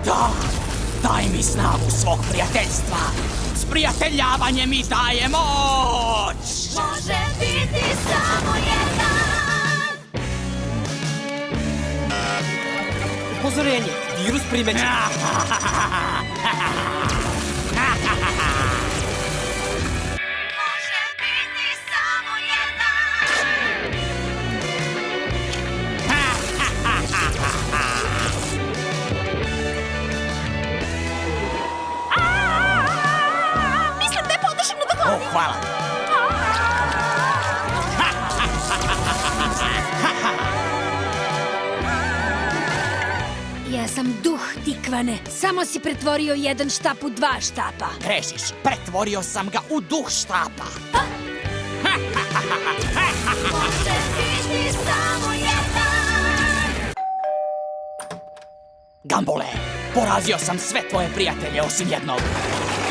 Da, daj mi snagu svog prijateljstva. Sprijateljavanje mi daje moć. Može biti samo jedan. Upozorenje, virus primećen. Može biti samo jedan. Mislim da je podnošeno do glavi. O, hvala. Ja sam duh, Tikvane. Samo si pretvorio jedan štap u dva štapa. Grešiš, pretvorio sam ga u duh štapa. Može biti samo jedan. Gumball, porazio sam sve tvoje prijatelje osim jednog.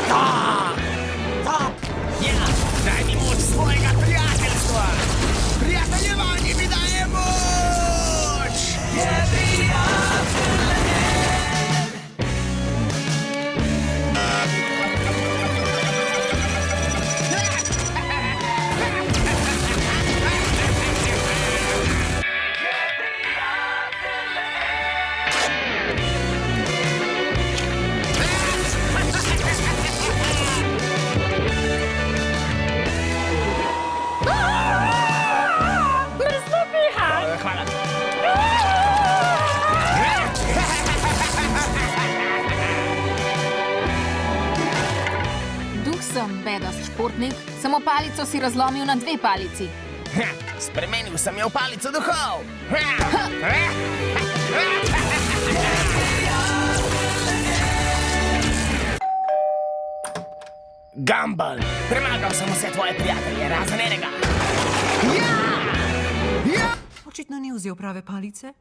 Da! Da! Ja, daj mi moć svojega prijateljstva! Prijateljevanje mi daje moć! Hvala. Duh sem, bedast športnik. Samo palico si razlomil na dve palici. Spremenil sem jo v palico duhov! Gumball, premagal sem vse tvoje prijatelje, razen enega! Očitno ni vzel prave palice.